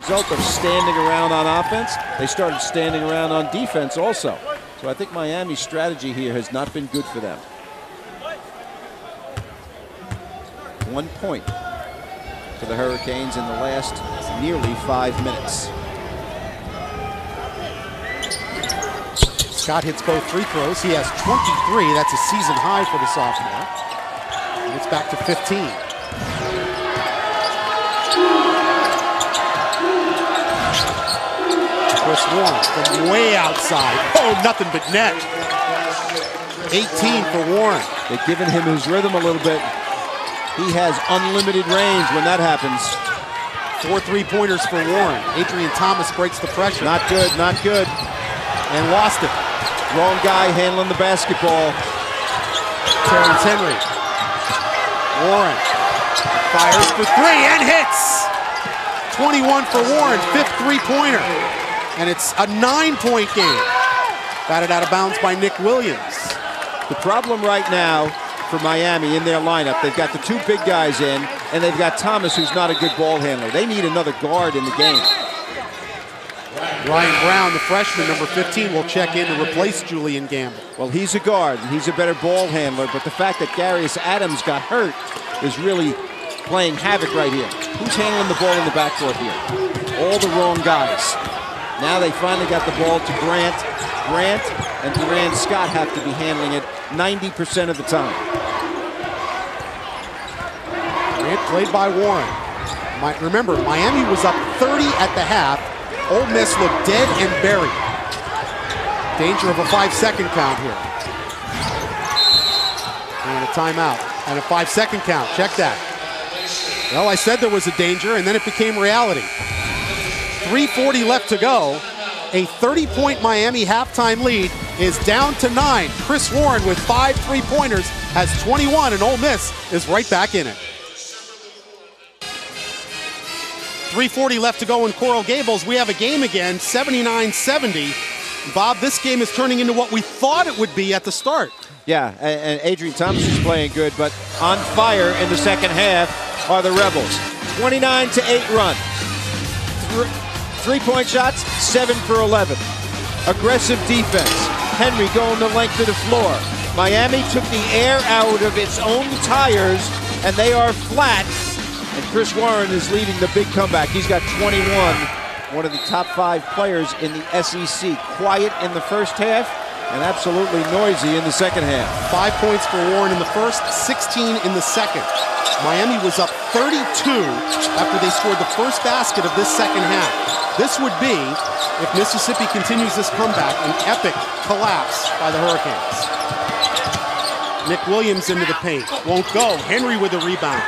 Result of standing around on offense, they started standing around on defense also. So I think Miami's strategy here has not been good for them. 1 point for the Hurricanes in the last nearly 5 minutes. Scott hits both free throws. He has 23. That's a season high for the sophomore. And it's back to 15. Chris Warren from way outside. Oh, nothing but net. 18 for Warren. They've given him his rhythm a little bit. He has unlimited range when that happens. 4 3-pointers for Warren. Adrian Thomas breaks the pressure. Not good, not good. And lost it. Wrong guy handling the basketball. Terrence Henry. Warren fires for 3 and hits. 21 for Warren, 5th 3-pointer. And it's a 9-point game. Batted out of bounds by Nick Williams. The problem right now for Miami in their lineup, they've got the 2 big guys in, and they've got Thomas, who's not a good ball handler. They need another guard in the game. Ryan Brown, the freshman, number 15, will check in to replace Julian Gamble. Well, he's a guard, and he's a better ball handler, but the fact that Darius Adams got hurt is really playing havoc right here. Who's handling the ball in the backcourt here? All the wrong guys. Now they finally got the ball to Grant. Grant and Durant Scott have to be handling it 90% of the time. Grant played by Warren. Remember, Miami was up 30 at the half. Ole Miss looked dead and buried. Danger of a 5-second count here. And a timeout. And a 5-second count. Check that. Well, I said there was a danger, and then it became reality. 3:40 left to go. A 30-point Miami halftime lead is down to 9. Chris Warren with 5 3-pointers has 21, and Ole Miss is right back in it. 3:40 left to go in Coral Gables. We have a game again, 79-70. Bob, this game is turning into what we thought it would be at the start. Yeah, and Adrian Thomas is playing good, but on fire in the second half are the Rebels. 29-8 run. 3-point shots, 7 for 11. Aggressive defense. Henry going the length of the floor. Miami took the air out of its own tires, and they are flat. And Chris Warren is leading the big comeback. He's got 21, one of the top 5 players in the SEC. Quiet in the first half and absolutely noisy in the second half. 5 points for Warren in the first, 16 in the second. Miami was up 32 after they scored the first basket of this second half. This would be, if Mississippi continues this comeback, an epic collapse by the Hurricanes. Nick Williams into the paint. Won't go. Henry with a rebound.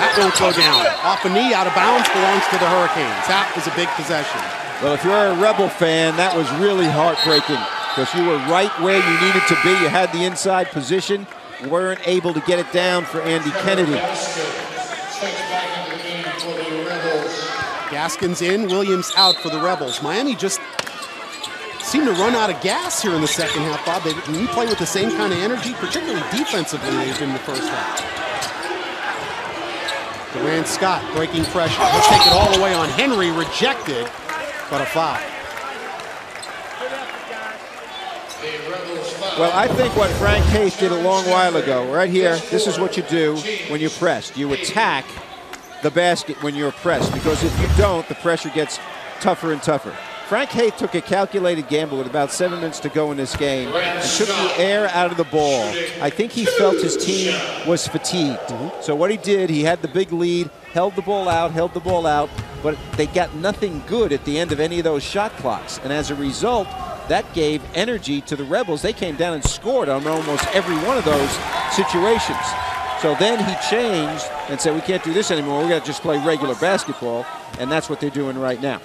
That won't go down. Off a knee, out of bounds, belongs to the Hurricanes. That was a big possession. Well, if you're a Rebel fan, that was really heartbreaking because you were right where you needed to be. You had the inside position. You weren't able to get it down for Andy Kennedy. Gaskins in, Williams out for the Rebels. Miami just seemed to run out of gas here in the second half, Bob. They didn't play with the same kind of energy, particularly defensively, they did in the first half. Durant Scott breaking pressure. He'll take it all the way on Henry, rejected, but a foul. Well, I think what Frank Hayes did a long while ago, right here, this is what you do when you're pressed. You attack the basket when you're pressed, because if you don't, the pressure gets tougher and tougher. Frank Hayes took a calculated gamble with about 7 minutes to go in this game and took the air out of the ball. I think he felt his team was fatigued. So what he did, he had the big lead, held the ball out, but they got nothing good at the end of any of those shot clocks. And as a result, that gave energy to the Rebels. They came down and scored on almost every one of those situations. So then he changed and said, we can't do this anymore. We got to just play regular basketball. And that's what they're doing right now.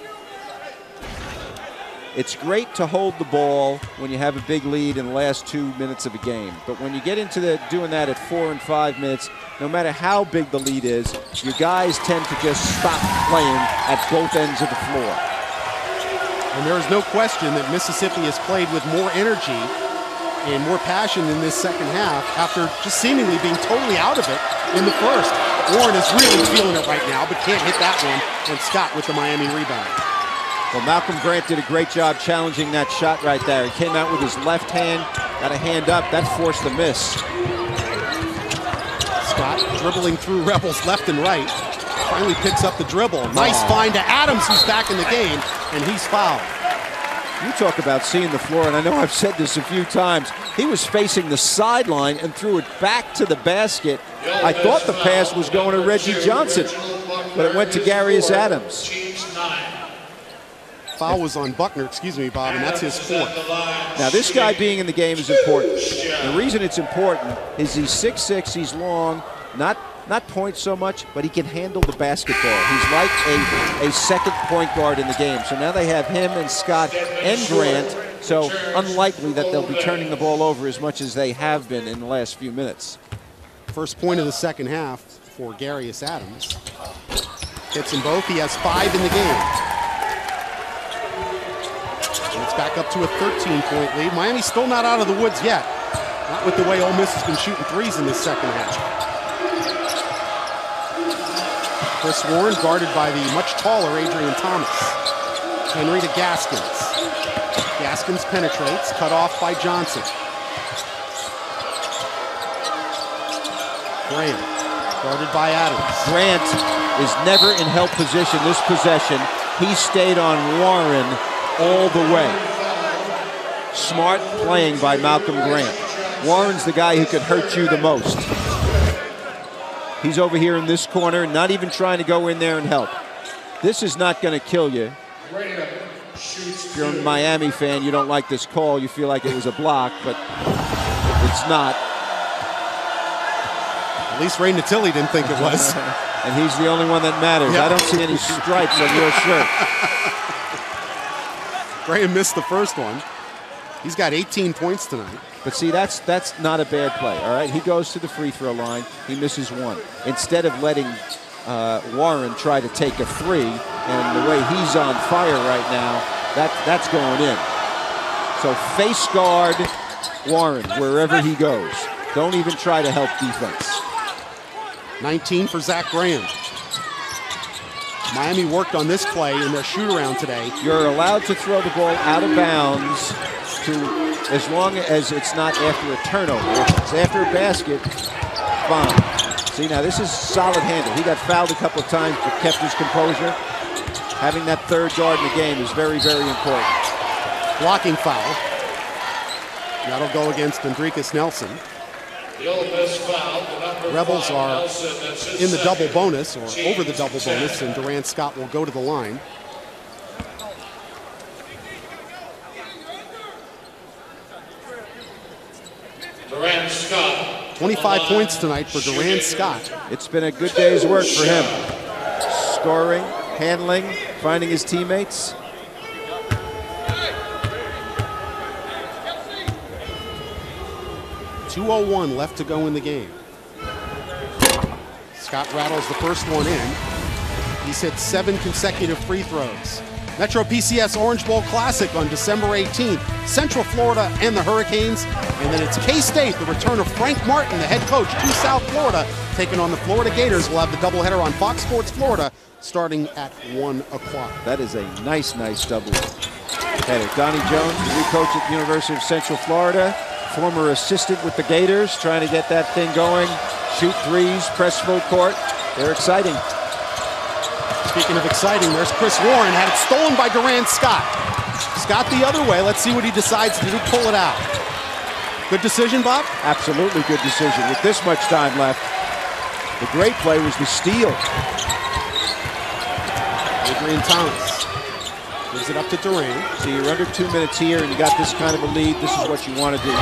It's great to hold the ball when you have a big lead in the last 2 minutes of a game. But when you get into doing that at 4 and 5 minutes, no matter how big the lead is, your guys tend to just stop playing at both ends of the floor. And there is no question that Mississippi has played with more energy and more passion in this second half after just seemingly being totally out of it in the first. Warren is really feeling it right now, but can't hit that one. And Scott with the Miami rebound. Well, Malcolm Grant did a great job challenging that shot right there. He came out with his left hand, got a hand up. That forced the miss. Scott dribbling through Rebels left and right. Finally picks up the dribble. Nice find to Adams, who's back in the game, and he's fouled. You talk about seeing the floor, and I know I've said this a few times. He was facing the sideline and threw it back to the basket. I thought the pass was going to Reggie Johnson, but it went to Darius Adams. Foul was on Buckner, excuse me, Bob, and that's his fourth. Now, this guy being in the game is important. The reason it's important is he's 6'6", he's long, not point so much, but he can handle the basketball. He's like a second point guard in the game. So now they have him and Scott and Grant, so unlikely that they'll be turning the ball over as much as they have been in the last few minutes. First point of the second half for Darius Adams. Hits them both. He has 5 in the game. And it's back up to a 13-point lead. Miami's still not out of the woods yet. Not with the way Ole Miss has been shooting threes in this second half. Chris Warren guarded by the much taller Adrian Thomas. Henry to Gaskins. Gaskins penetrates, cut off by Johnson. Grant, guarded by Adams. Grant is never in help position this possession. He stayed on Warren all the way. Smart playing by Malcolm Grant. Warren's the guy who could hurt you the most. He's over here in this corner, not even trying to go in there and help. This is not going to kill you. If you're a Miami fan, you don't like this call. You feel like it was a block, but it's not. At least Ray Natili didn't think it was. And he's the only one that matters. Yep. I don't see any stripes on your shirt. Graham missed the first one. He's got 18 points tonight. But see, that's not a bad play, all right? He goes to the free throw line. He misses one. Instead of letting Warren try to take a three, and the way he's on fire right now, that's going in. So face guard Warren wherever he goes. Don't even try to help defense. 19 for Zach Graham. Miami worked on this play in their shoot-around today. You're allowed to throw the ball out of bounds as long as it's not after a turnover. If it's after a basket, fine. See, now this is solid handle. He got fouled a couple of times but kept his composure. Having that third guard in the game is very, very important. Blocking foul. That'll go against Andrikas Nelson. Rebels are in the double bonus, or over the double bonus, and Durant Scott will go to the line. Durant Scott. 25 points tonight for Durant Scott. It's been a good day's work for him. Scoring, handling, finding his teammates. .201 left to go in the game. Scott rattles the first one in. He's hit 7 consecutive free throws. Metro PCS Orange Bowl Classic on December 18th. Central Florida and the Hurricanes. And then it's K-State, the return of Frank Martin, the head coach to South Florida, taking on the Florida Gators. We'll have the doubleheader on Fox Sports Florida starting at 1 o'clock. That is a nice double header. Donnie Jones, the new coach at the University of Central Florida. Former assistant with the Gators, trying to get that thing going. Shoot threes, press full court. They're exciting. Speaking of exciting, there's Chris Warren. Had it stolen by Durant Scott. Scott the other way. Let's see what he decides to do. Pull it out. Good decision, Bob? Absolutely good decision. With this much time left, the great play was the steal. Adrian Thomas gives it up to Durant. So you're under 2 minutes here, and you got this kind of a lead. This is what you want to do.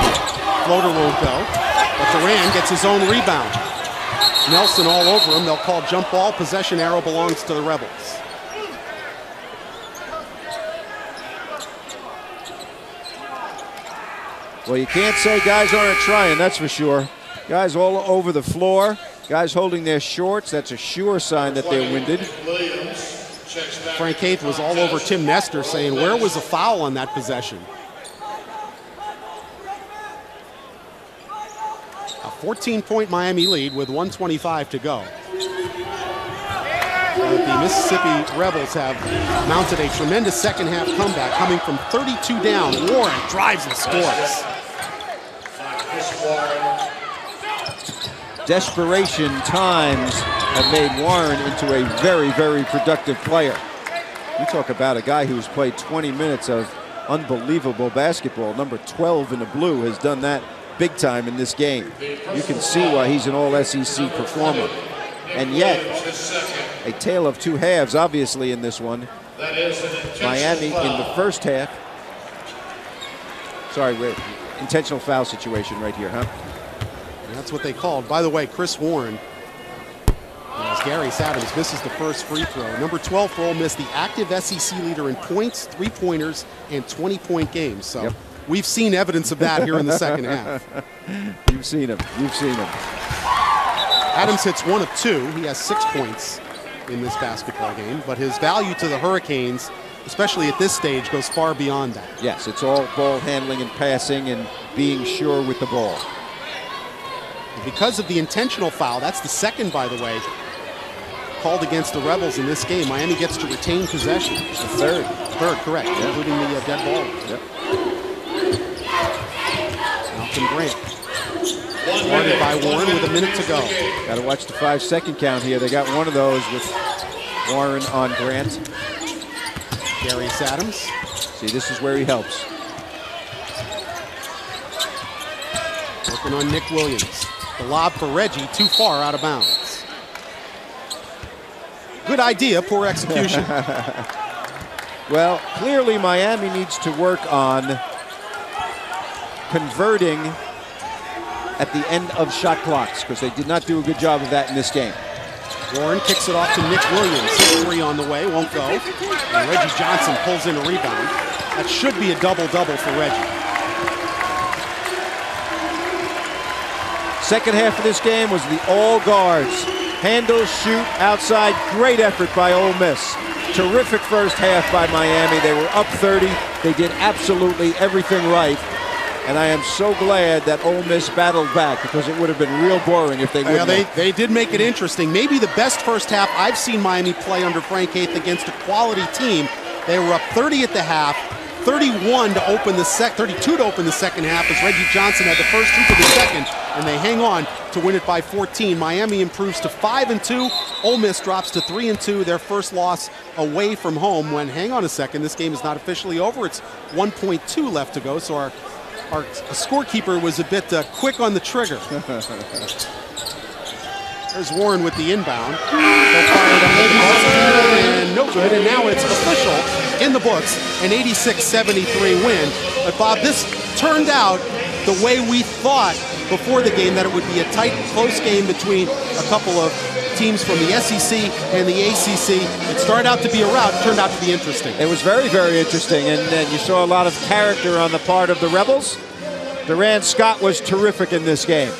Floater won't go, but Durant gets his own rebound. Nelson all over him. They'll call jump ball. Possession arrow belongs to the Rebels. Well, you can't say guys aren't trying, that's for sure. Guys all over the floor. Guys holding their shorts. That's a sure sign that they're winded. Frank Haith was all over Tim Nestor saying, where was the foul on that possession? A 14-point Miami lead with 1:25 to go. The Mississippi Rebels have mounted a tremendous second half comeback, coming from 32 down. Warren drives and scores. Desperation times have made Warren into a very, very productive player. You talk about a guy who's played 20 minutes of unbelievable basketball. Number 12 in the blue has done that big time in this game. You can see why he's an all-SEC performer. And yet, a tale of two halves, obviously, in this one. Miami in the first half. Sorry, intentional foul situation right here, huh? That's what they called. By the way, Chris Warren, as Gary Adams misses the first free throw. Number 12 for Ole Miss, the active SEC leader in points, three-pointers, and 20-point games. So yep. We've seen evidence of that here in the second half. You've seen him. You've seen him. Adams hits 1 of 2. He has 6 points in this basketball game, but his value to the Hurricanes, especially at this stage, goes far beyond that. Yes, it's all ball handling and passing and being sure with the ball. And because of the intentional foul, that's the second, by the way, called against the Rebels in this game. Miami gets to retain possession. The third. Third, correct, yep. Including the dead ball. Yep. Malcolm Grant. Guarded by Warren with a minute to go. Got to watch the 5-second count here. They got one of those with Warren on Grant. Gary Adams. See, this is where he helps. Working on Nick Williams. The lob for Reggie, too far out of bounds. Good idea, poor execution. Well, clearly Miami needs to work on converting at the end of shot clocks, because they did not do a good job of that in this game. Warren kicks it off to Nick Williams. His three on the way, won't go. And Reggie Johnson pulls in a rebound. That should be a double-double for Reggie. Second half of this game was the all guards. Handle, shoot, outside. Great effort by Ole Miss. Terrific first half by Miami. They were up 30. They did absolutely everything right. And I am so glad that Ole Miss battled back, because it would have been real boring if they wouldn't. They did make it interesting. Maybe the best first half I've seen Miami play under Frank Haith against a quality team. They were up 30 at the half, 32 to open the second half, as Reggie Johnson had the first hoop of the second, and they hang on to win it by 14. Miami improves to 5-2. Ole Miss drops to 3-2. Their first loss away from home. When, hang on a second, this game is not officially over. It's 1.2 left to go, so our scorekeeper was a bit quick on the trigger. There's Warren with the inbound. And no good. And now it's official in the books, an 86-73 win. But Bob, this turned out the way we thought before the game, that it would be a tight, close game between a couple of teams from the SEC and the ACC. It started out to be a rout, turned out to be interesting. It was very, very interesting, and you saw a lot of character on the part of the Rebels. Durant Scott was terrific in this game.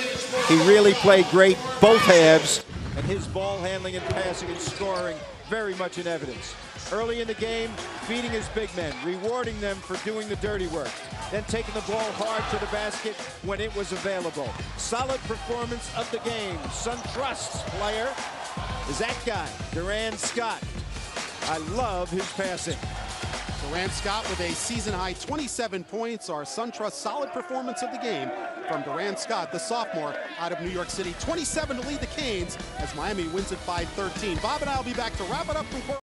He really played great both halves, and his ball handling and passing and scoring very much in evidence. Early in the game, beating his big men, rewarding them for doing the dirty work, then taking the ball hard to the basket when it was available. Solid performance of the game. SunTrust's player is that guy, Durant Scott. I love his passing. Durant Scott with a season-high 27 points. Our SunTrust solid performance of the game from Durant Scott, the sophomore out of New York City. 27 to lead the Canes as Miami wins it by 13. Bob and I will be back to wrap it up from court.